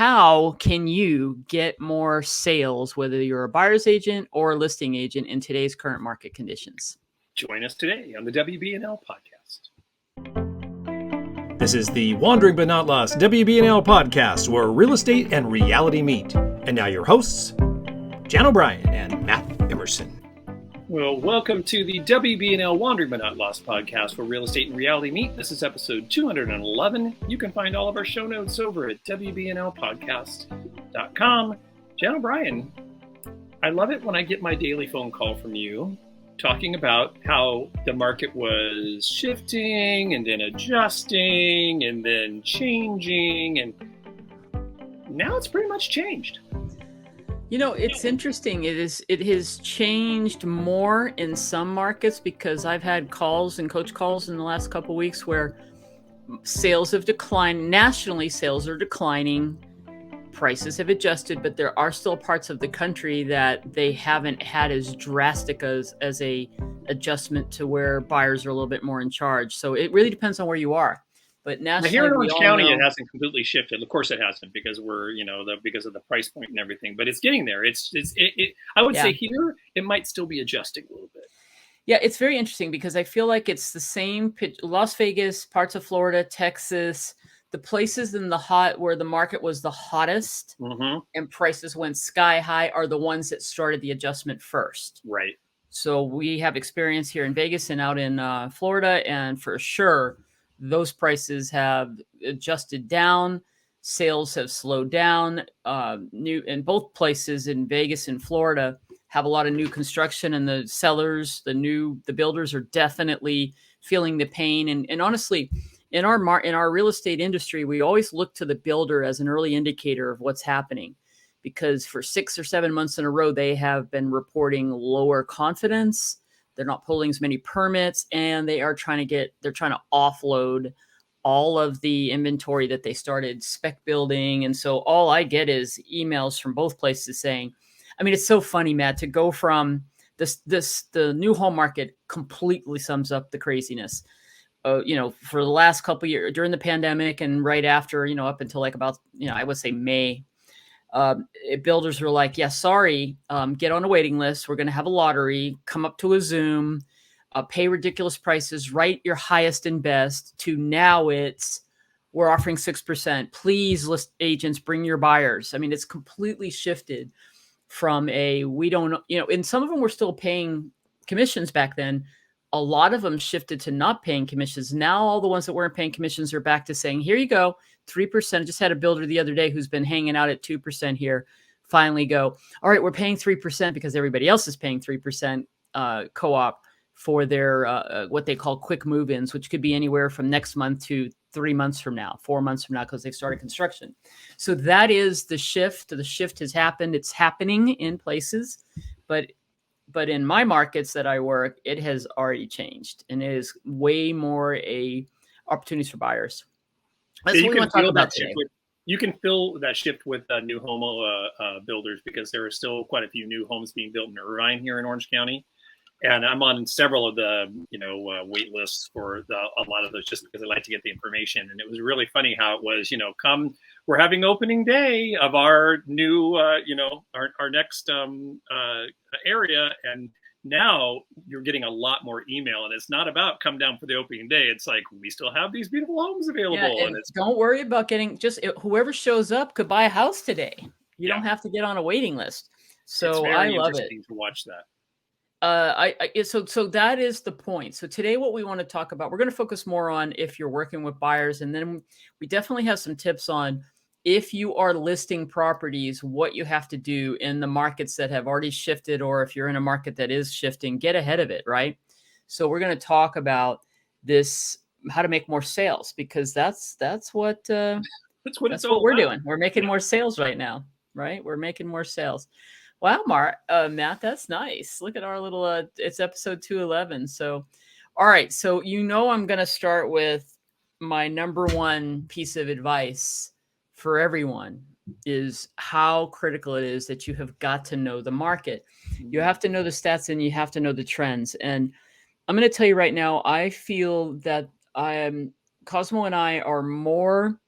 how can you get more sales, whether you're a buyer's agent or a listing agent in today's current market conditions? Join us today on the WBNL podcast. This is the Wandering But Not Lost WBNL podcast, where real estate and reality meet. And now your hosts, Jan O'Brien and Matt Emerson. Well, welcome to the WBNL Wandering But Not Lost podcast, where real estate and reality meet. This is episode 211. You can find all of our show notes over at WBNLpodcast.com. Jan O'Brien, I love it when I get my daily phone call from you talking about how the market was shifting and then adjusting and then changing, and now it's pretty much changed. You know, it's interesting. It has changed more in some markets because I've had calls and coach calls in the last couple of weeks where sales have declined. Nationally, sales are declining. Prices have adjusted, but there are still parts of the country that they haven't had as drastic as a adjustment to where buyers are a little bit more in charge. So it really depends on where you are. But nationally, here in Orange County, it hasn't completely shifted. Of course, it hasn't because we're, because of the price point and everything. But it's getting there. I would say here it might still be adjusting a little bit. Yeah, it's very interesting because I feel like it's the same. Las Vegas, parts of Florida, Texas, the places in the where the market was the hottest and prices went sky high are the ones that started the adjustment first. Right. So we have experience here in Vegas and out in Florida, and for sure, those prices have adjusted down. Sales have slowed down. New in both places in Vegas and Florida have a lot of new construction, and the sellers, the builders are definitely feeling the pain. And honestly, in our real estate industry, we always look to the builder as an early indicator of what's happening, because for 6 or 7 months in a row, they have been reporting lower confidence. They're not pulling as many permits, and they're trying to offload all of the inventory that they started spec building. And so all I get is emails from both places saying, I mean, it's so funny, Matt, to go from the new home market completely sums up the craziness. For the last couple of years during the pandemic and right after, up until like about, I would say May, builders were like, yeah, sorry, get on a waiting list. We're going to have a lottery, come up to a Zoom, pay ridiculous prices, write your highest and best, to now we're offering 6%. Please, list agents, bring your buyers. I mean, it's completely shifted from and some of them were still paying commissions back then. A lot of them shifted to not paying commissions. Now all the ones that weren't paying commissions are back to saying, here you go, 3%. I just had a builder the other day who's been hanging out at 2% here finally go, all right, we're paying 3% because everybody else is paying 3% co-op for their what they call quick move-ins, which could be anywhere from next month to 3 months from now, 4 months from now, because they've started construction. So that is the shift. The shift has happened. It's happening in places, but in my markets that I work, it has already changed, and it is way more opportunities for buyers. That's what we want to talk about today. You can fill that shift with new home builders, because there are still quite a few new homes being built in Irvine here in Orange County. And I'm on several of the, wait lists for a lot of those, just because I like to get the information. And it was really funny how it was, we're having opening day of our new, our next area. And now you're getting a lot more email, and it's not about come down for the opening day. It's like, we still have these beautiful homes available. Yeah, and don't worry about getting, whoever shows up could buy a house today. You don't have to get on a waiting list. So I love it to watch that. So that is the point. So today, what we want to talk about, we're going to focus more on if you're working with buyers, and then we definitely have some tips on if you are listing properties, what you have to do in the markets that have already shifted, or if you're in a market that is shifting, get ahead of it, right? So we're going to talk about this, how to make more sales, because that's what we're doing. We're making more sales right now, right? We're making more sales. Wow, Matt, that's nice. Look at our little, it's episode 211. So, all right. So, I'm going to start with my number one piece of advice for everyone is how critical it is that you have got to know the market. You have to know the stats, and you have to know the trends. And I'm going to tell you right now, I feel that Cosmo and I are more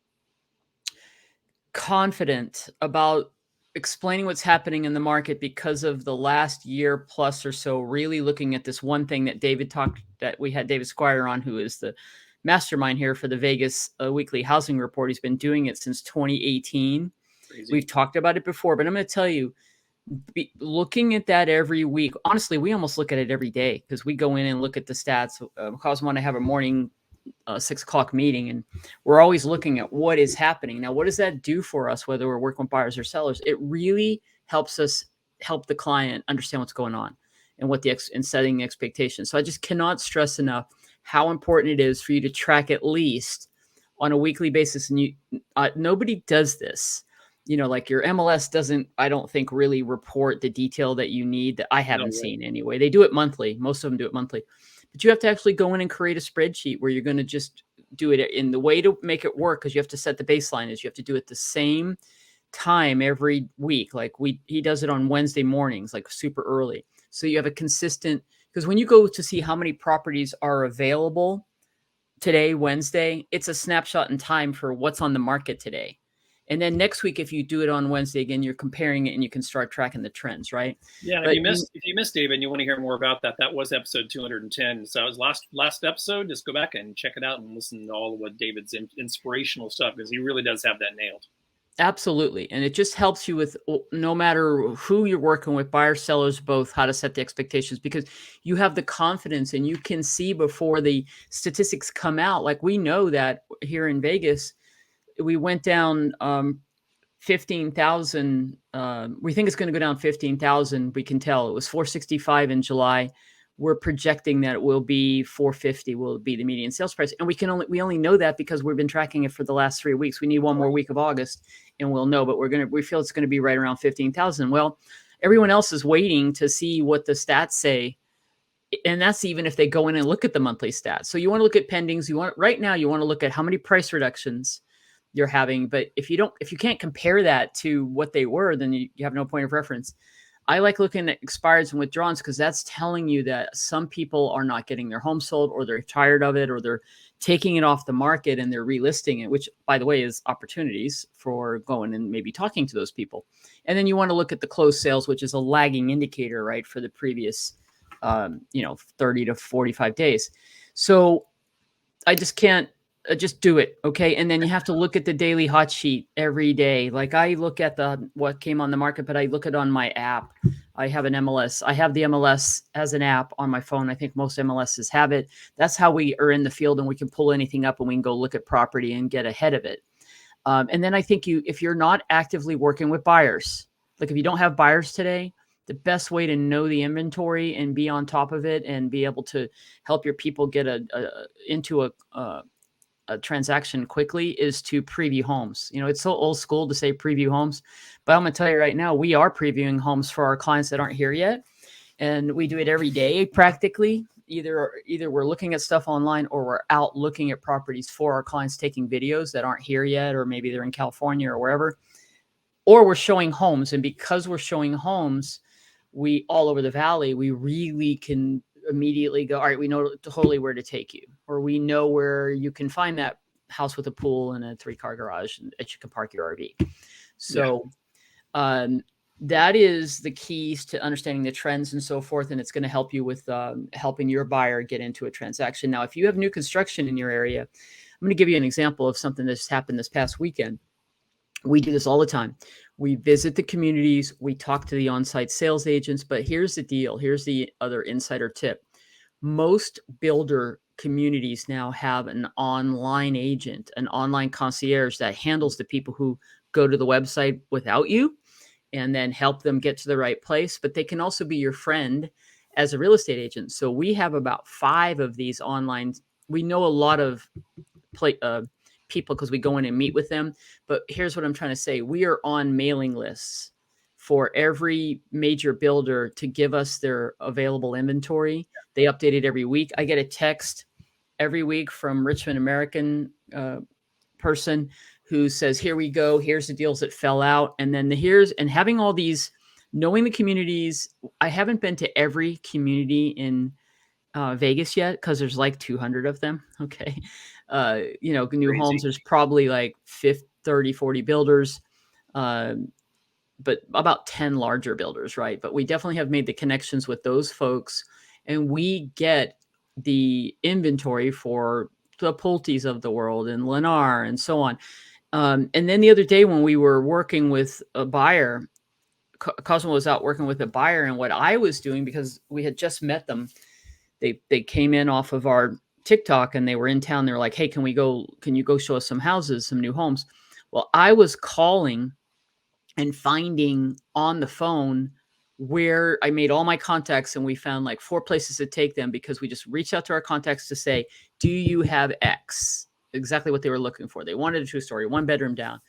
confident about explaining what's happening in the market because of the last year plus or so, really looking at this one thing that we had David Squire on, who is the mastermind here for the Vegas weekly housing report. He's been doing it since 2018. Crazy. We've talked about it before, but I'm going to tell you, looking at that every week, honestly, we almost look at it every day because we go in and look at the stats. Cosmo and I have a morning 6 o'clock meeting, and we're always looking at what is happening. Now, what does that do for us, whether we're working with buyers or sellers? It really helps us help the client understand what's going on and what and setting the expectations. So I just cannot stress enough how important it is for you to track at least on a weekly basis. And nobody does this. Like your MLS doesn't, I don't think, really report the detail that you need, that I haven't seen anyway. They do it monthly. Most of them do it monthly. But you have to actually go in and create a spreadsheet where you're going to just do it in the way to make it work, because you have to set the baseline is you have to do it the same time every week. Like he does it on Wednesday mornings, like super early. So you have a consistent, because when you go to see how many properties are available today, Wednesday, it's a snapshot in time for what's on the market today. And then next week, if you do it on Wednesday again, you're comparing it and you can start tracking the trends, right? Yeah. If you missed David and you want to hear more about that, that was episode 210. So it was last episode. Just go back and check it out and listen to all of what David's inspirational stuff, because he really does have that nailed. Absolutely. And it just helps you with, no matter who you're working with, buyers, sellers, both, how to set the expectations, because you have the confidence and you can see before the statistics come out. Like we know that here in Vegas, we went down 15,000. We think it's going to go down 15,000. We can tell it was 465 in July. We're projecting that it will be 450 will be the median sales price. And we only know that because we've been tracking it for the last 3 weeks. We need one more week of August and we'll know, but we feel it's going to be right around 15,000. Well, everyone else is waiting to see what the stats say. And that's even if they go in and look at the monthly stats. So you want to look at pendings. Right now you want to look at how many price reductions you're having. But if you can't compare that to what they were, then you have no point of reference. I like looking at expireds and withdrawals because that's telling you that some people are not getting their home sold, or they're tired of it, or they're taking it off the market and they're relisting it, which, by the way, is opportunities for going and maybe talking to those people. And then you want to look at the closed sales, which is a lagging indicator, right, for the previous 30 to 45 days. So I just can't just do it. Okay. And then you have to look at the daily hot sheet every day. Like I look at what came on the market, but I look at it on my app. I have an MLS. I have the MLS as an app on my phone. I think most MLSs have it. That's how we are in the field, and we can pull anything up and we can go look at property and get ahead of it. And then I think if you're not actively working with buyers, like if you don't have buyers today, the best way to know the inventory and be on top of it and be able to help your people get into a transaction quickly is to preview homes. It's so old school to say preview homes, but I'm going to tell you right now, we are previewing homes for our clients that aren't here yet. And we do it every day, practically. Either we're looking at stuff online, or we're out looking at properties for our clients, taking videos that aren't here yet, or maybe they're in California or wherever, or we're showing homes. And because we're showing homes, we all over the valley, we really can immediately go, all right, we know totally where to take you, or we know where you can find that house with a pool and a 3-car garage that you can park your RV. So that is the keys to understanding the trends and so forth. And it's going to help you with helping your buyer get into a transaction. Now, if you have new construction in your area, I'm going to give you an example of something that's happened this past weekend. We do this all the time. We visit the communities, we talk to the on-site sales agents, but here's the deal. Here's the other insider tip. Most builder communities now have an online agent, an online concierge that handles the people who go to the website without you and then help them get to the right place. But they can also be your friend as a real estate agent. So we have about 5 of these online. We know a lot of people because we go in and meet with them. But here's what I'm trying to say. We are on mailing lists for every major builder to give us their available inventory. They update it every week. I get a text every week from Richmond American person who says, here we go. Here's the deals that fell out. And then and having all these, knowing the communities. I haven't been to every community in Vegas yet, because there's like 200 of them. Okay. New Crazy. homes, there's probably like 30, 40 builders, but about 10 larger builders, right? But we definitely have made the connections with those folks, and we get the inventory for the Pulte's of the world and Lennar and so on. And then the other day when we were working with a buyer, Cosmo was out working with a buyer, and what I was doing, because we had just met them, they came in off of our TikTok and they were in town. They were like, hey, can you go show us some houses, some new homes? Well, I was calling and finding on the phone where I made all my contacts, and we found like 4 places to take them, because we just reached out to our contacts to say, do you have X? Exactly what they were looking for. They wanted a 2-story, 1 bedroom down.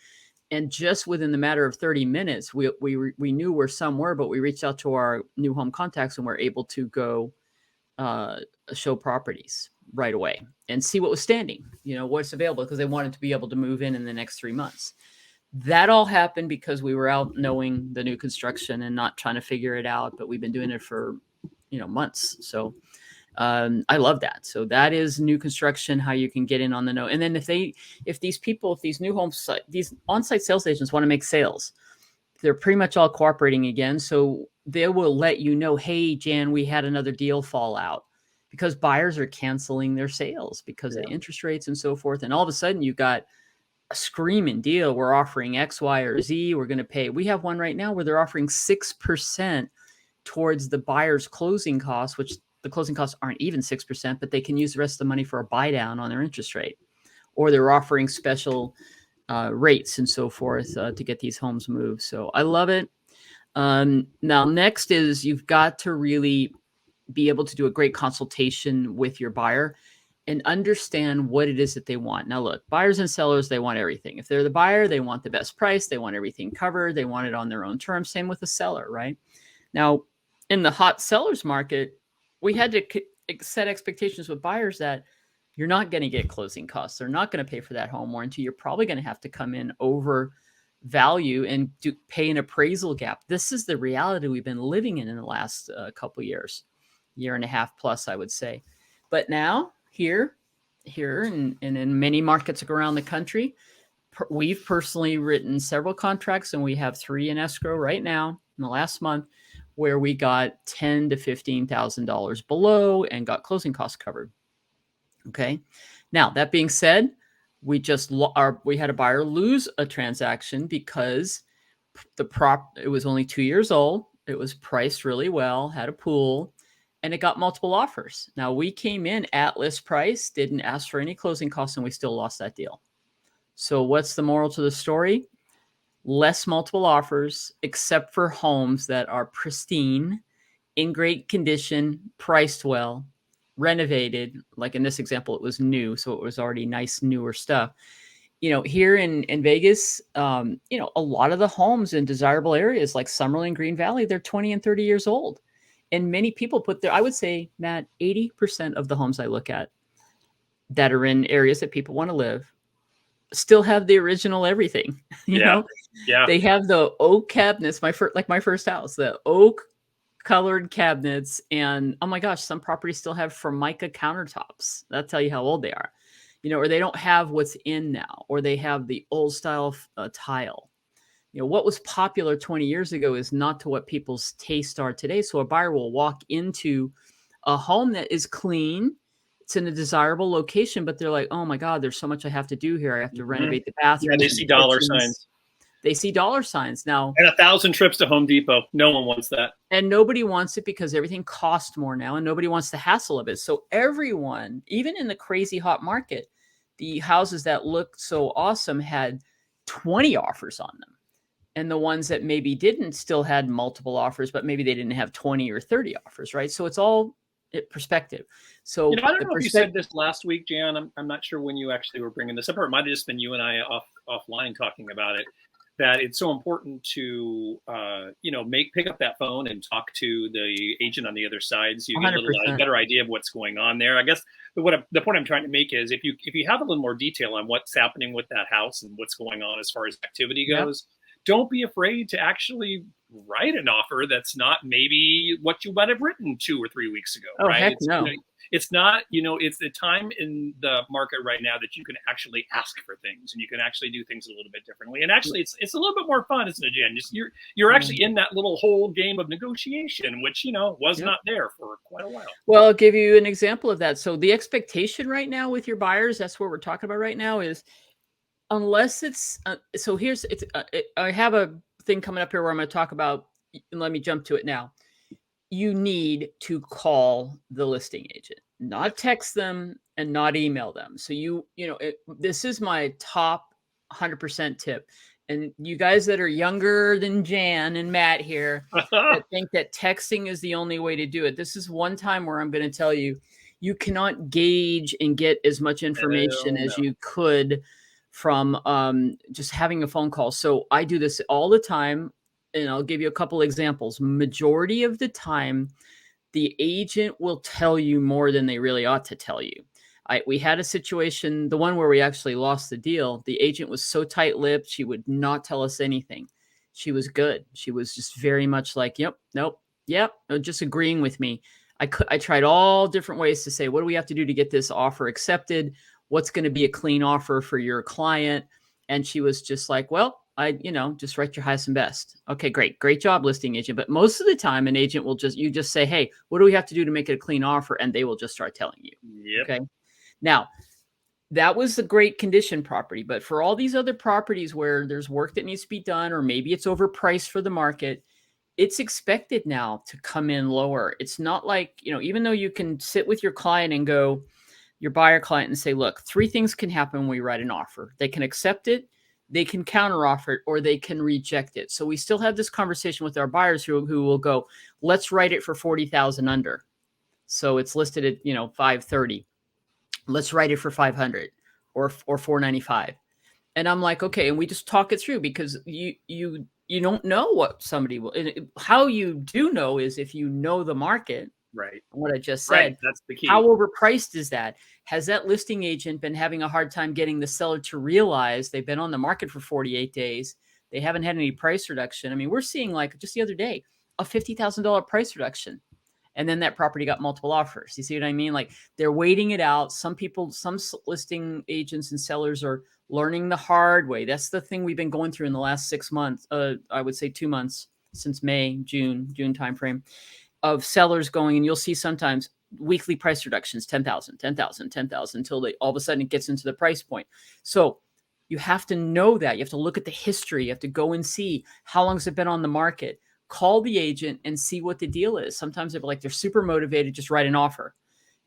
And just within the matter of 30 minutes, we knew where some were, but we reached out to our new home contacts and were able to go show properties right away and see what was standing, what's available, because they wanted to be able to move in the next 3 months. That all happened because we were out knowing the new construction and not trying to figure it out, but we've been doing it for, months. So I love that. So that is new construction, how you can get in on the know. And then if these new homes, these on-site sales agents want to make sales, they're pretty much all cooperating again. So they will let you know, hey, Jan, we had another deal fall out, because buyers are canceling their sales because of interest rates and so forth. And all of a sudden you got a screaming deal. We're offering X, Y, or Z. We're going to pay. We have one right now where they're offering 6% towards the buyer's closing costs, which the closing costs aren't even 6%, but they can use the rest of the money for a buy down on their interest rate. Or they're offering special rates and so forth to get these homes moved. So I love it. Now, next is you've got to really be able to do a great consultation with your buyer and understand what it is that they want. Now, look, buyers and sellers, they want everything. If they're the buyer, they want the best price. They want everything covered. They want it on their own terms. Same with the seller, right? Now, in the hot sellers market, we had to set expectations with buyers that you're not going to get closing costs. They're not going to pay for that home warranty. You're probably going to have to come in over value and pay an appraisal gap. This is the reality we've been living in the last couple of years, year and a half plus, I would say. But now here and in many markets around the country, we've personally written several contracts, and we have 3 in escrow right now in the last month, where we got $10,000 to $15,000 below and got closing costs covered. Okay. Now, that being said, we had a buyer lose a transaction because it was only 2 years old. It was priced really well, had a pool, and it got multiple offers. Now, we came in at list price, didn't ask for any closing costs, and we still lost that deal. So what's the moral to the story? Less multiple offers, except for homes that are pristine, in great condition, priced well, renovated. Like in this example, it was new, so it was already nice, newer stuff. Here in Vegas, a lot of the homes in desirable areas like Summerlin, Green Valley, they're 20 and 30 years old. And many people I would say, Matt, 80% of the homes I look at that are in areas that people want to live still have the original everything. You know, they have the oak cabinets. My first house, the oak colored cabinets, and oh my gosh, some properties still have Formica countertops. That'll tell you how old they are. Or they don't have what's in now, or they have the old style tile. What was popular 20 years ago is not to what people's tastes are today. So a buyer will walk into a home that is clean. It's in a desirable location, but they're like, oh my God, there's so much I have to do here. I have to renovate the bathroom. Yeah, they see dollar signs. They see dollar signs now. And 1,000 trips to Home Depot. No one wants that. And nobody wants it because everything costs more now, and nobody wants the hassle of it. So everyone, even in the crazy hot market, the houses that looked so awesome had 20 offers on them. And the ones that maybe didn't still had multiple offers, but maybe they didn't have 20 or 30 offers, right? So it's all perspective. So I don't know if you said this last week, Jan. I'm not sure when you actually were bringing this up, or it might have just been you and I offline talking about it, that it's so important to, pick up that phone and talk to the agent on the other side, so you get a better idea of what's going on there. I guess the point I'm trying to make is if you have a little more detail on what's happening with that house and what's going on as far as activity goes, don't be afraid to actually write an offer that's not maybe what you might have written 2 or 3 weeks ago, Oh, right? heck It's, no. it's not, it's the time in the market right now that you can actually ask for things and you can actually do things a little bit differently. And actually, it's a little bit more fun, isn't it, Jen? Just you're actually in that little whole game of negotiation, which was not there for quite a while. Well, I'll give you an example of that. So the expectation right now with your buyers, that's what we're talking about right now, is unless it's so here's it's I have a thing coming up here where I'm going to talk about, and let me jump to it now. You need to call the listing agent, not text them and not email them. So this is my top 100% tip. And you guys that are younger than Jan and Matt here that think that texting is the only way to do it. This is one time where I'm going to tell you, you cannot gauge and get as much information as you could from just having a phone call. So I do this all the time. And I'll give you a couple examples. Majority of the time, the agent will tell you more than they really ought to tell you. We had a situation, the one where we actually lost the deal. The agent was so tight-lipped, she would not tell us anything. She was good. She was just very much like, yep, nope, yep, just agreeing with me. I tried all different ways to say, what do we have to do to get this offer accepted? What's going to be a clean offer for your client? And she was just like, well, just write your highest and best. Okay, great job, listing agent. But most of the time, an agent will just say, hey, what do we have to do to make it a clean offer? And they will just start telling you. Yep. Okay. Now, that was a great condition property. But for all these other properties where there's work that needs to be done, or maybe it's overpriced for the market, it's expected now to come in lower. It's not like, even though you can sit with your client and go, your buyer client, and say, look, 3 things can happen when we write an offer. They can accept it, they can counteroffer it, or they can reject it. So we still have this conversation with our buyers who will go, let's write it for 40,000 under. So it's listed at, 530. Let's write it for 500 or 495. And I'm like, okay. And we just talk it through, because you don't know what somebody will. How you do know is if you know the market. Right. What I just said. Right. That's the key. How overpriced is that? Has that listing agent been having a hard time getting the seller to realize they've been on the market for 48 days? They haven't had any price reduction. I mean, we're seeing, like just the other day, a $50,000 price reduction. And then that property got multiple offers. You see what I mean? Like, they're waiting it out. Some listing agents and sellers are learning the hard way. That's the thing we've been going through in the last 6 months. I would say 2 months, since June timeframe, of sellers going, and you'll see sometimes weekly price reductions, 10,000, 10,000, 10,000, until all of a sudden it gets into the price point. So you have to know that. You have to look at the history. You have to go and see how long has it been on the market. Call the agent and see what the deal is. Sometimes they're super motivated, just write an offer,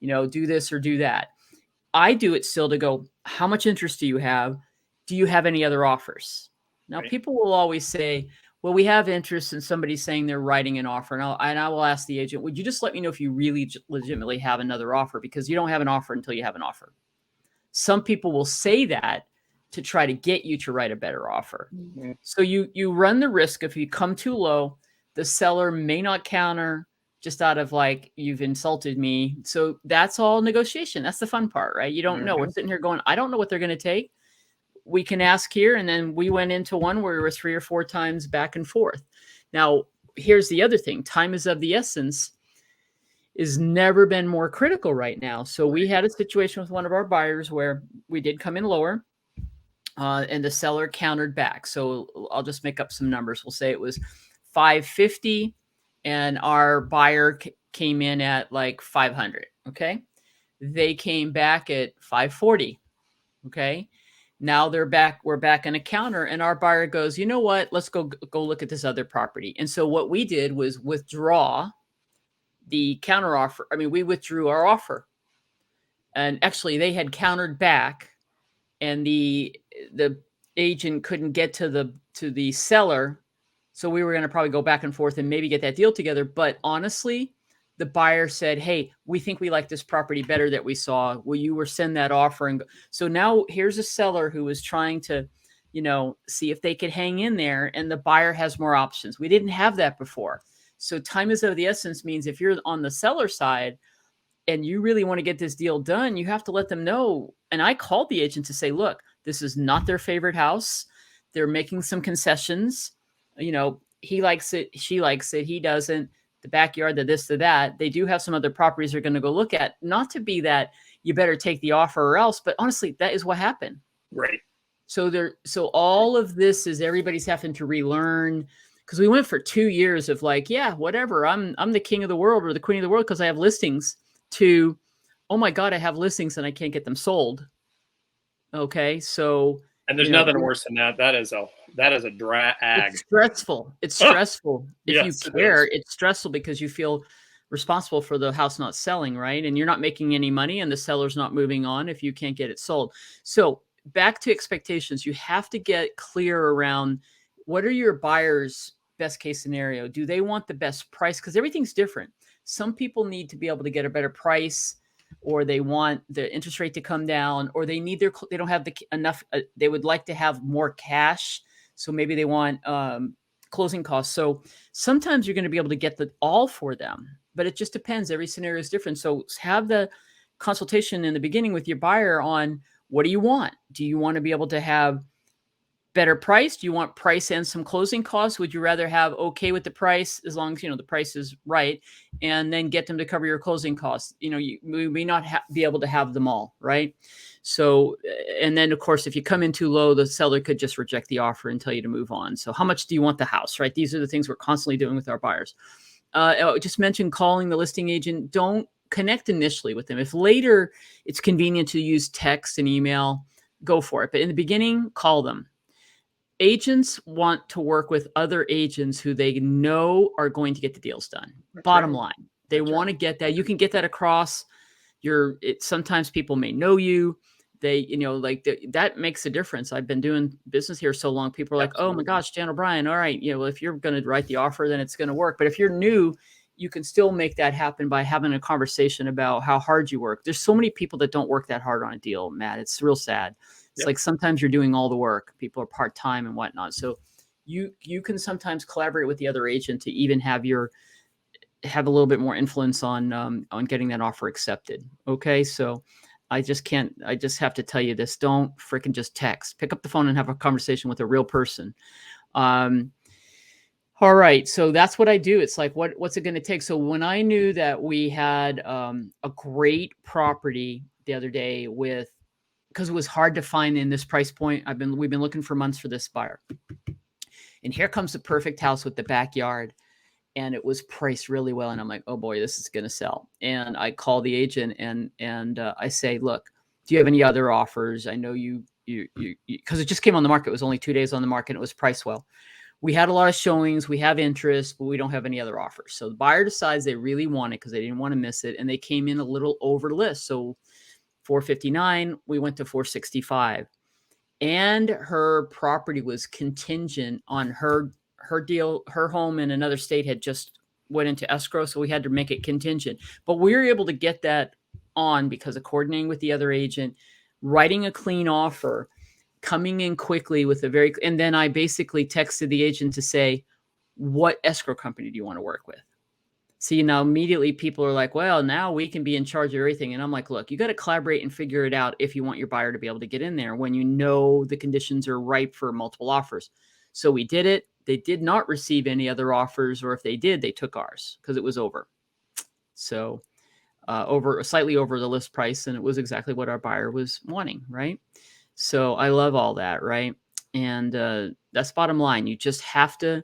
do this or do that. I do it still to go, how much interest do you have? Do you have any other offers? Now, Right. People will always say, well, we have interest in somebody saying they're writing an offer. And I will ask the agent, would you just let me know if you really legitimately have another offer? Because you don't have an offer until you have an offer. Some people will say that to try to get you to write a better offer. Mm-hmm. So you run the risk, if you come too low, the seller may not counter, just out of like, you've insulted me. So that's all negotiation. That's the fun part, right? You don't know. We're sitting here going, I don't know what they're going to take. We can ask here. And then we went into one where we were 3 or 4 times back and forth. Now, here's the other thing. Time is of the essence. Is never been more critical right now. So we had a situation with one of our buyers where we did come in lower, and the seller countered back. So I'll just make up some numbers. We'll say it was 550 and our buyer came in at like 500. Okay. They came back at 540. Okay. Now we're back in a counter, and our buyer goes, you know what? Let's go look at this other property. And so what we did was withdraw the counter offer. I mean, we withdrew our offer, and actually they had countered back, and the agent couldn't get to the seller. So we were going to probably go back and forth and maybe get that deal together. But honestly, the buyer said, hey, we think we like this property better that we saw. Will you send that offer? And so now here's a seller who was trying to, see if they could hang in there, and the buyer has more options. We didn't have that before. So time is of the essence means if you're on the seller side and you really want to get this deal done, you have to let them know. And I called the agent to say, look, this is not their favorite house. They're making some concessions. he likes it, she likes it, he doesn't, the backyard, the this, the that. They do have some other properties they're going to go look at. Not to be that you better take the offer or else, but honestly, that is what happened. Right. So all of this is everybody's having to relearn, because we went for 2 years of like, yeah, whatever, I'm the king of the world or the queen of the world because I have listings, to, oh my God, I have listings and I can't get them sold. Okay, so and there's nothing worse than that. That is a drag. It's stressful. It's stressful. If Yes, you care, it's stressful because you feel responsible for the house not selling, right? And you're not making any money and the seller's not moving on if you can't get it sold. So back to expectations, you have to get clear around what are your buyers' best case scenario. Do they want the best price? Because everything's different. Some people need to be able to get a better price, or they want the interest rate to come down, or they need they don't have enough. They would like to have more cash. So maybe they want closing costs. So sometimes you're going to be able to get all for them, but it just depends. Every scenario is different. So have the consultation in the beginning with your buyer on, what do you want? Do you want to be able to have better price? Do you want price and some closing costs? Would you rather have okay with the price, as long as the price is right, and then get them to cover your closing costs? You may not be able to have them all, right? So, and then of course, if you come in too low, the seller could just reject the offer and tell you to move on. So how much do you want the house, right? These are the things we're constantly doing with our buyers. I just mentioned calling the listing agent. Don't connect initially with them. If later it's convenient to use text and email, go for it. But in the beginning, call them. Agents want to work with other agents who they know are going to get the deals done. That's Bottom line, they want to get that. You can get that across sometimes people may know you. That makes a difference. I've been doing business here so long. People are like, oh my gosh, Jan O'Brien. All right. Well, if you're going to write the offer, then it's going to work. But if you're new, you can still make that happen by having a conversation about how hard you work. There's so many people that don't work that hard on a deal, Matt. It's real sad. It's like sometimes you're doing all the work. People are part-time and whatnot. So you can sometimes collaborate with the other agent to even have a little bit more influence on getting that offer accepted. Okay. So I just have to tell you this. Don't freaking just text. Pick up the phone and have a conversation with a real person. All right. So that's what I do. It's like, what's it going to take? So when I knew that we had a great property the other day because it was hard to find in this price point, we've been looking for months for this buyer. And here comes the perfect house with the backyard. And it was priced really well. And I'm like, oh boy, this is going to sell. And I call the agent and I say, look, do you have any other offers? I know you, because it just came on the market. It was only 2 days on the market. It was priced well. We had a lot of showings. We have interest, but we don't have any other offers. So the buyer decides they really want it because they didn't want to miss it. And they came in a little over list. So 459, we went to 465. And her property was contingent on her deal. Her home in another state had just went into escrow. So we had to make it contingent. But we were able to get that on because of coordinating with the other agent, writing a clean offer, coming in quickly with and then I basically texted the agent to say, what escrow company do you want to work with? See, now immediately people are like, well, now we can be in charge of everything. And I'm like, look, you got to collaborate and figure it out if you want your buyer to be able to get in there when you know the conditions are ripe for multiple offers. So we did it. They did not receive any other offers, or if they did, they took ours because it was over. So slightly over the list price. And it was exactly what our buyer was wanting, right? So I love all that, right? And that's bottom line. You just have to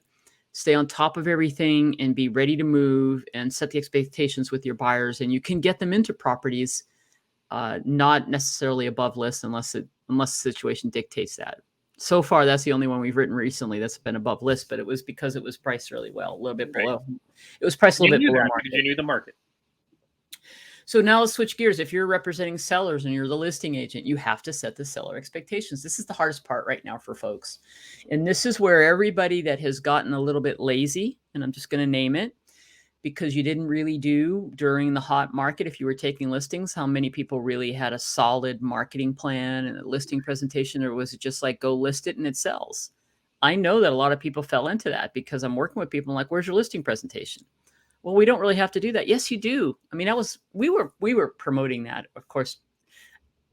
stay on top of everything and be ready to move and set the expectations with your buyers. And you can get them into properties not necessarily above list unless the situation dictates that. So far, that's the only one we've written recently that's been above list, but it was because it was priced really well, a little bit below. It was priced a little bit below market. You knew the market. So now let's switch gears. If you're representing sellers and you're the listing agent, you have to set the seller expectations. This is the hardest part right now for folks. And this is where everybody that has gotten a little bit lazy, and I'm just going to name it, because you didn't really do during the hot market, if you were taking listings, how many people really had a solid marketing plan and a listing presentation, or was it just like, go list it and it sells? I know that a lot of people fell into that because I'm working with people. I'm like, where's your listing presentation? Well, we don't really have to do that. Yes, you do. I mean, we were promoting that. Of course,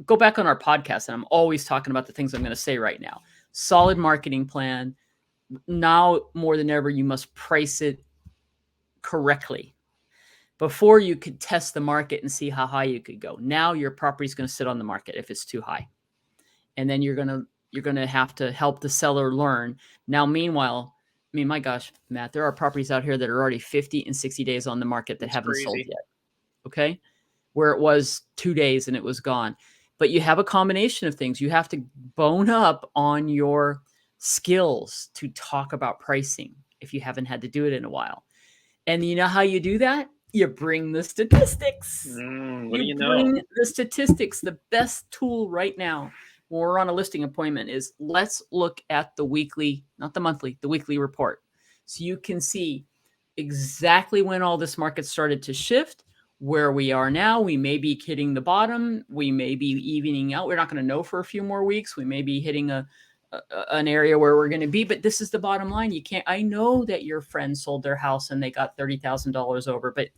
go back on our podcast, and I'm always talking about the things I'm going to say right now. Solid marketing plan, now more than ever, you must price it correctly. Before, you could test the market and see how high you could go. Now your property is going to sit on the market if it's too high. And then you're going to have to help the seller learn. Now, meanwhile, I mean, my gosh, Matt, there are properties out here that are already 50 and 60 days on the market that haven't sold yet. Okay. Where it was 2 days and it was gone. But you have a combination of things. You have to bone up on your skills to talk about pricing if you haven't had to do it in a while. And you know how you do that? You bring the statistics. What do you know? Bring the statistics. The best tool right now when we're on a listing appointment is let's look at the weekly, not the monthly, the weekly report. So you can see exactly when all this market started to shift, where we are now. We may be hitting the bottom. We may be evening out. We're not going to know for a few more weeks. We may be hitting an area where we're going to be, but this is the bottom line. You can't, I know that your friend sold their house and they got $30,000 over, but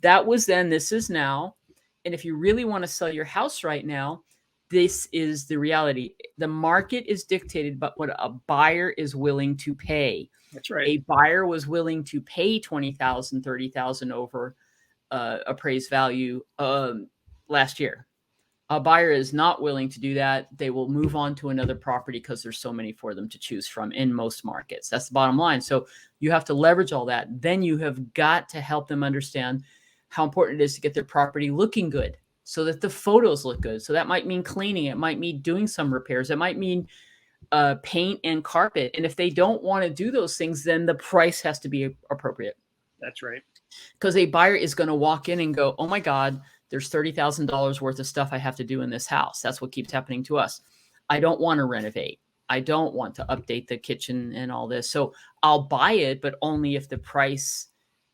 that was then, this is now. And if you really want to sell your house right now, this is the reality. The market is dictated by what a buyer is willing to pay. That's right. A buyer was willing to pay $20,000, $30,000 over appraised value last year. A buyer is not willing to do that. They will move on to another property because there's so many for them to choose from in most markets. That's the bottom line. So you have to leverage all that. Then you have got to help them understand how important it is to get their property looking good so that the photos look good. So that might mean cleaning. It might mean doing some repairs. It might mean paint and carpet. And if they don't want to do those things, then the price has to be appropriate. That's right. Because a buyer is going to walk in and go, oh my God, there's $30,000 worth of stuff I have to do in this house. That's what keeps happening to us. I don't want to renovate. I don't want to update the kitchen and all this. So I'll buy it, but only if the price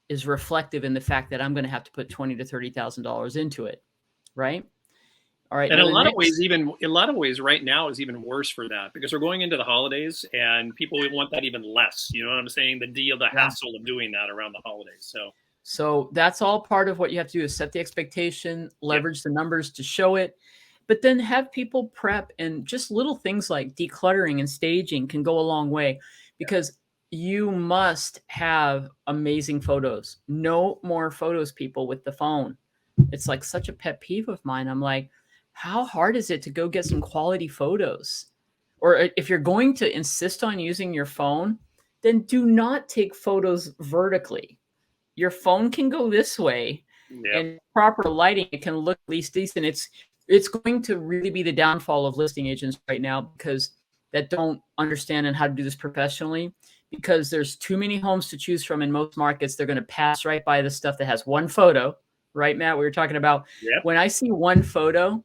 is reflective in the fact that I'm going to have to put $20,000 to $30,000 into it. Right. All right. And in a lot of ways right now is even worse for that because we're going into the holidays and people want that even less. You know what I'm saying? The hassle of doing that around the holidays. So that's all part of what you have to do is set the expectation, leverage the numbers to show it, but then have people prep, and just little things like decluttering and staging can go a long way because you must have amazing photos. No more photos, people, with the phone. It's like such a pet peeve of mine. I'm like, how hard is it to go get some quality photos? Or if you're going to insist on using your phone, then do not take photos vertically. Your phone can go this way, and proper lighting, it can look at least decent. It's going to really be the downfall of listing agents right now because that don't understand and how to do this professionally, because there's too many homes to choose from in most markets. They're going to pass right by the stuff that has one photo, right, Matt? We were talking about when I see one photo,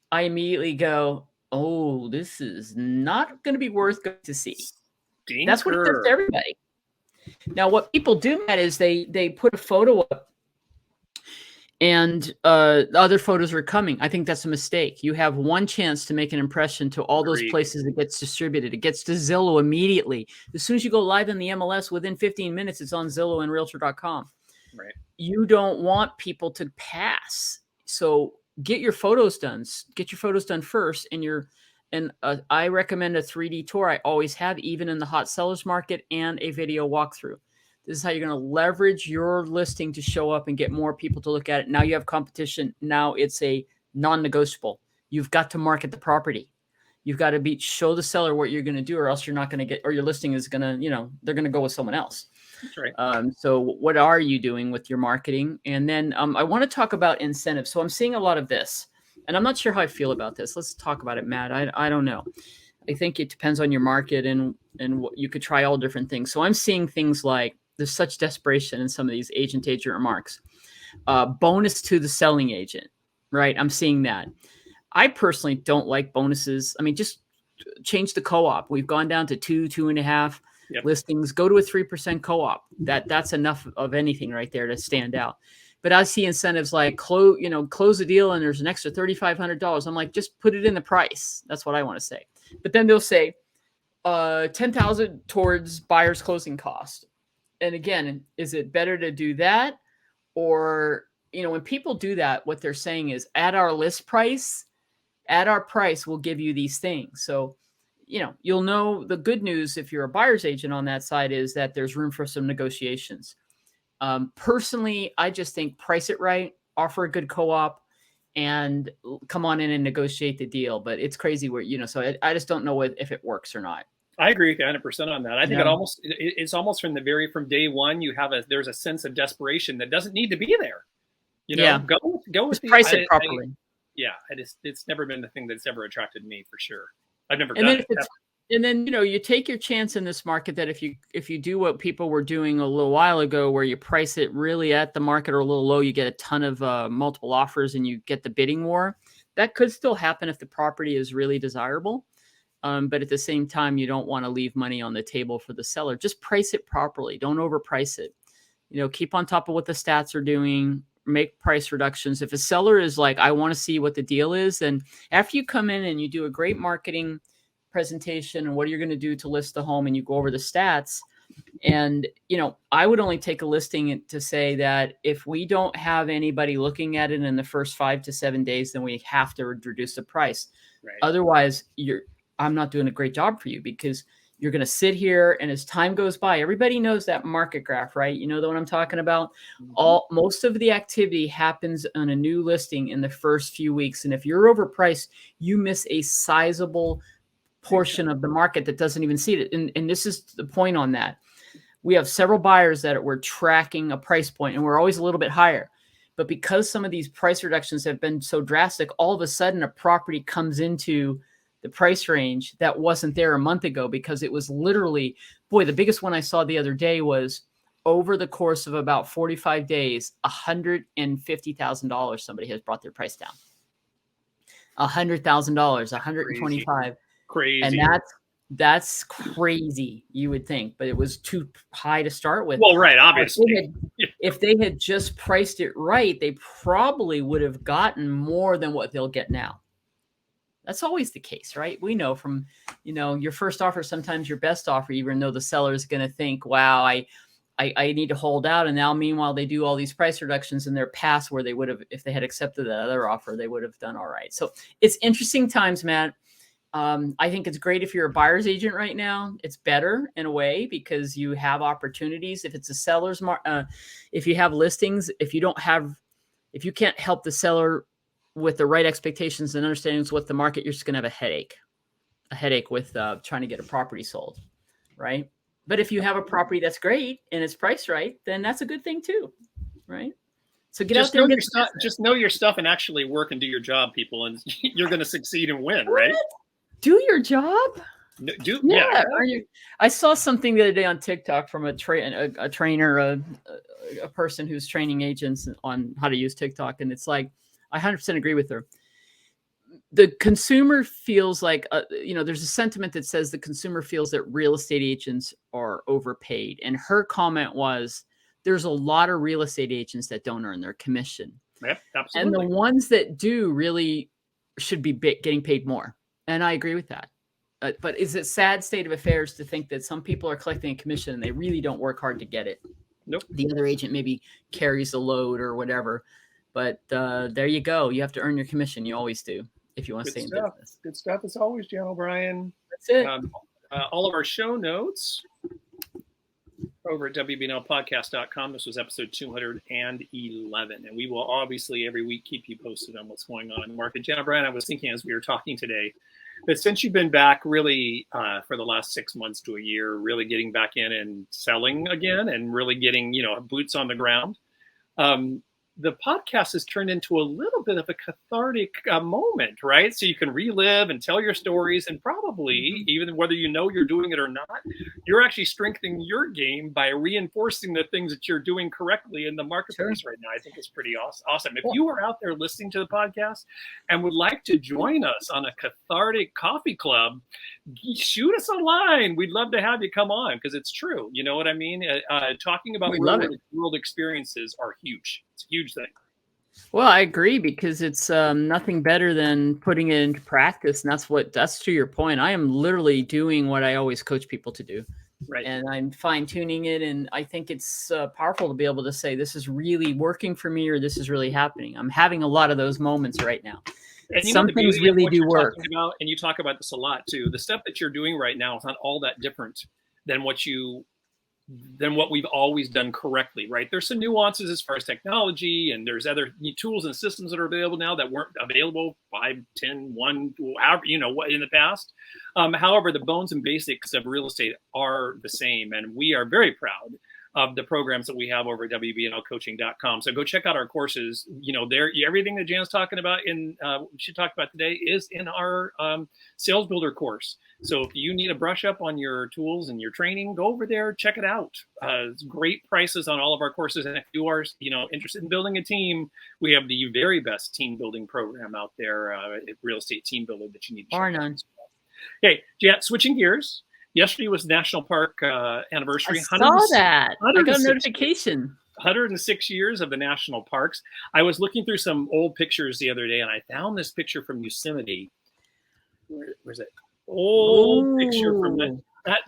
I immediately go, oh, this is not going to be worth going to see. That's what it does to everybody. Now, what people do, Matt, is they put a photo up and other photos are coming. I think that's a mistake. You have one chance to make an impression to all those places it gets distributed. It gets to Zillow immediately. As soon as you go live in the MLS, within 15 minutes, it's on Zillow and Realtor.com. Right. You don't want people to pass. So get your photos done. Get your photos done first, and I recommend a 3D tour. I always have, even in the hot sellers market, and a video walkthrough. This is how you're going to leverage your listing to show up and get more people to look at it. Now you have competition. Now it's a non-negotiable. You've got to market the property. You've got to show the seller what you're going to do, or else you're not going to get, or your listing is going to, they're going to go with someone else. That's right. So what are you doing with your marketing? And then I want to talk about incentives. So I'm seeing a lot of this. And I'm not sure how I feel about this. Let's talk about it, Matt. I don't know. I think it depends on your market and what, you could try all different things. So I'm seeing things like there's such desperation in some of these agent remarks. Bonus to the selling agent, right? I'm seeing that. I personally don't like bonuses. I mean, just change the co-op. We've gone down to 2.5 listings. Go to a 3% co-op. That's enough of anything right there to stand out. But I see incentives like close the deal and there's an extra $3,500. I'm like, just put it in the price. That's what I want to say. But then they'll say $10,000 towards buyer's closing cost. And again, is it better to do that? Or, when people do that, what they're saying is at our list price, we'll give you these things. So you'll know the good news if you're a buyer's agent on that side is that there's room for some negotiations. Personally, I just think price it right, offer a good co-op, and come on in and negotiate the deal. But it's crazy where, so I just don't know if it works or not. I agree with you 100% on that. I think it's almost from day one, there's a sense of desperation that doesn't need to be there. Go with price it properly. It's never been the thing that's ever attracted me for sure. I've never done it. And then, you take your chance in this market that if you do what people were doing a little while ago, where you price it really at the market or a little low, you get a ton of multiple offers and you get the bidding war. That could still happen if the property is really desirable. But at the same time, you don't want to leave money on the table for the seller. Just price it properly. Don't overprice it. Keep on top of what the stats are doing. Make price reductions. If a seller is like, I want to see what the deal is, then after you come in and you do a great marketing presentation and what you're going to do to list the home and you go over the stats, and I would only take a listing to say that if we don't have anybody looking at it in the first 5 to 7 days, then we have to reduce the price. Right. Otherwise, I'm not doing a great job for you, because you're going to sit here, and as time goes by, everybody knows that market graph, right? You know the one I'm talking about? Mm-hmm. Most of the activity happens on a new listing in the first few weeks. And if you're overpriced, you miss a sizable portion of the market that doesn't even see it. And this is the point on that. We have several buyers that were tracking a price point, and we're always a little bit higher. But because some of these price reductions have been so drastic, all of a sudden a property comes into the price range that wasn't there a month ago, because it was literally, the biggest one I saw the other day was over the course of about 45 days, $150,000 somebody has brought their price down. $100,000, $125,000. Crazy. And that's crazy, you would think, but it was too high to start with. Well, right, obviously. If they had just priced it right, they probably would have gotten more than what they'll get now. That's always the case, right? We know from, your first offer, sometimes your best offer, even though the seller is going to think, wow, I need to hold out. And now, meanwhile, they do all these price reductions and they're past where they would have, if they had accepted that other offer, they would have done all right. So it's interesting times, Matt. I think it's great if you're a buyer's agent right now. It's better in a way because you have opportunities. If it's a seller's if you have listings, if you can't help the seller with the right expectations and understandings with the market, you're just going to have a headache with trying to get a property sold. Right. But if you have a property that's great and it's priced right, then that's a good thing too. Right. So out there. Just know your stuff and actually work and do your job, people, and you're going to succeed and win. Right. Do your job. Yeah. I saw something the other day on TikTok from a trainer, a person who's training agents on how to use TikTok. And it's like, I 100% agree with her. The consumer feels like, there's a sentiment that says the consumer feels that real estate agents are overpaid. And her comment was, there's a lot of real estate agents that don't earn their commission. Yep, absolutely. And the ones that do really should be getting paid more. And I agree with that. But it's a sad state of affairs to think that some people are collecting a commission and they really don't work hard to get it. Nope. The other agent maybe carries the load or whatever. But there you go. You have to earn your commission. You always do if you want to stay in business. Good stuff as always, Jan O'Brien. That's it. All of our show notes over at WBNLpodcast.com. This was episode 211. And we will obviously every week keep you posted on what's going on in the market. Jan O'Brien, I was thinking as we were talking today, that since you've been back really for the last 6 months to a year, really getting back in and selling again and really getting, boots on the ground, the podcast has turned into a little bit of a cathartic moment, right? So you can relive and tell your stories, and probably even whether you're doing it or not, you're actually strengthening your game by reinforcing the things that you're doing correctly in the marketplace right now. I think it's pretty awesome. If you are out there listening to the podcast and would like to join us on a cathartic coffee club, shoot us a line. We'd love to have you come on because it's true. You know what I mean? Talking about real-world experiences are huge. It's a huge thing. Well, I agree because it's nothing better than putting it into practice. And that's to your point. I am literally doing what I always coach people to do. Right. And I'm fine tuning it. And I think it's powerful to be able to say, this is really working for me, or this is really happening. I'm having a lot of those moments right now. And you know, Some the things beauty of really what do you're work. talking about, and you talk about this a lot too, the stuff that you're doing right now is not all that different than what we've always done correctly, right? There's some nuances as far as technology, and there's other tools and systems that are available now that weren't available 5, 10, 1, however, what in the past. However, the bones and basics of real estate are the same, and we are very proud of the programs that we have over at WBNLcoaching.com. So go check out our courses. There, everything that Jan's talking about she talked about today is in our Sales Builder course. So if you need a brush up on your tools and your training, go over there, check it out. It's great prices on all of our courses. And if you are, interested in building a team, we have the very best team building program out there, Real Estate Team Builder, that you need to check Bar out. none. Okay, Jan, switching gears. Yesterday was National Park anniversary. I saw that. I got a 106 notification. 106 years of the national parks. I was looking through some old pictures the other day, and I found this picture from Yosemite. Where's it? Old picture from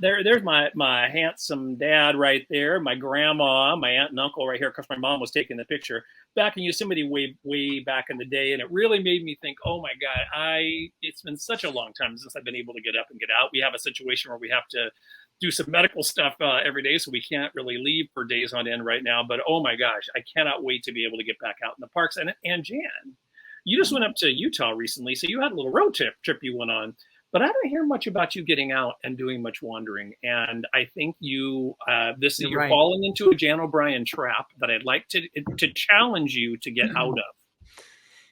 there's my handsome dad right there, my grandma, my aunt and uncle right here, because my mom was taking the picture back in Yosemite way back in the day. And it really made me think, oh my God, it's been such a long time since I've been able to get up and get out. We have a situation where we have to do some medical stuff every day, so we can't really leave for days on end right now. But oh my gosh, I cannot wait to be able to get back out in the parks. And Jan, you just went up to Utah recently, so you had a little road trip you went on. But I don't hear much about you getting out and doing much wandering. And I think you're right. Falling into a Jan O'Brien trap that I'd like to challenge you to get out of.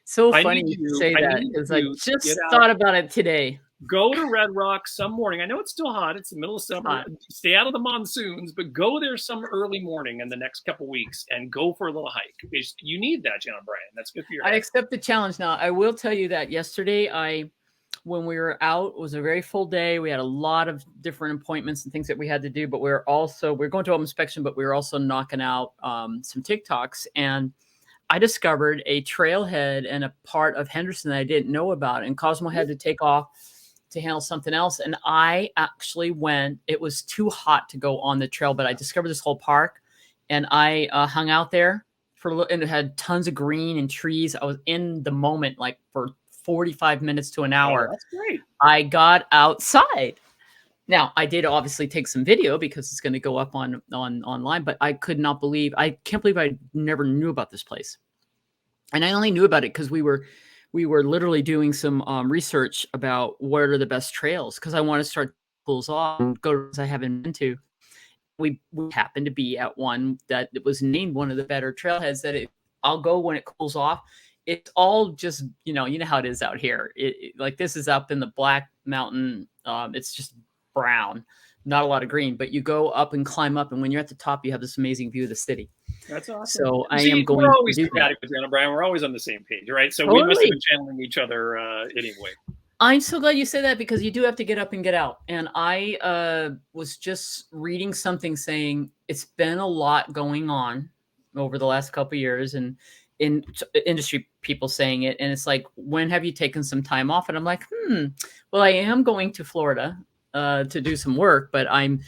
So funny you say that, because I just thought about it today. Go to Red Rock some morning. I know it's still hot. It's the middle of summer. Stay out of the monsoons, but go there some early morning in the next couple weeks and go for a little hike. You need that, Jan O'Brien. That's good for your health. I accept the challenge now. I will tell you that yesterday when we were out, it was a very full day. We had a lot of different appointments and things that we had to do, but we're going to home inspection, but we were also knocking out some TikToks. And I discovered a trailhead and a part of Henderson that I didn't know about. And Cosmo had to take off to handle something else. And I actually went, it was too hot to go on the trail, but I discovered this whole park, and I hung out there for a little, and it had tons of green and trees. I was in the moment, like for 45 minutes to an hour. Oh, that's great. I got outside. Now, I did obviously take some video because it's going to go up on online, but I can't believe I never knew about this place. And I only knew about it because we were literally doing some research about what are the best trails, because I want to start pools off and go to I haven't been to. We happened to be at one that was named one of the better trailheads that I'll go when it cools off. It's all just, you know how it is out here. Like this is up in the Black Mountain. It's just brown, not a lot of green, but you go up and climb up. And when you're at the top, you have this amazing view of the city. That's awesome. So I am going we're always to do that. with Jan O'Brien. We're always on the same page, right? So Totally. we must have been channeling each other anyway. I'm so glad you said that, because you do have to get up and get out. And I was just reading something saying it's been a lot going on over the last couple of years, and in industry people saying it. And it's like, when have you taken some time off? And I'm like, well, I am going to Florida to do some work, but I'm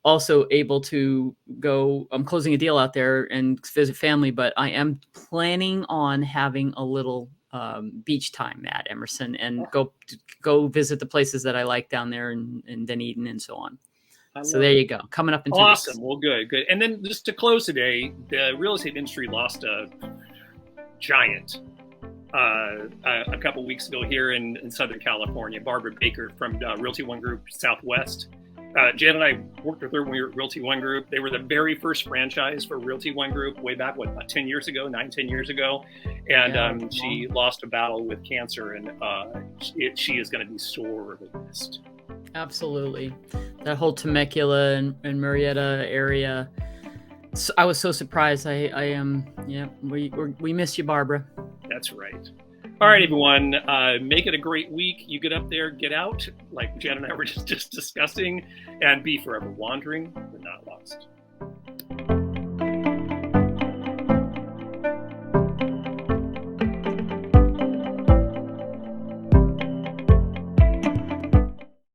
also able to go. I'm closing a deal out there and visit family, but I am planning on having a little beach time at Emerson and go visit the places that I like down there in Dunedin and so on. So there you go. Coming up in 2 weeks. Awesome. Well, good. And then just to close today, the real estate industry lost a giant a couple weeks ago here in Southern California. Barbara Baker from Realty One Group Southwest. Jan and I worked with her when we were at Realty One Group. They were the very first franchise for Realty One Group way back, about 10 years ago. And she lost a battle with cancer, and she is going to be sorely missed. Absolutely. That whole Temecula and Murrieta area. So I was so surprised. I am. Yeah, we miss you, Barbara. That's right. All right, everyone. Make it a great week. You get up there, get out, like Jan and I were just discussing, and be forever wandering, but not lost.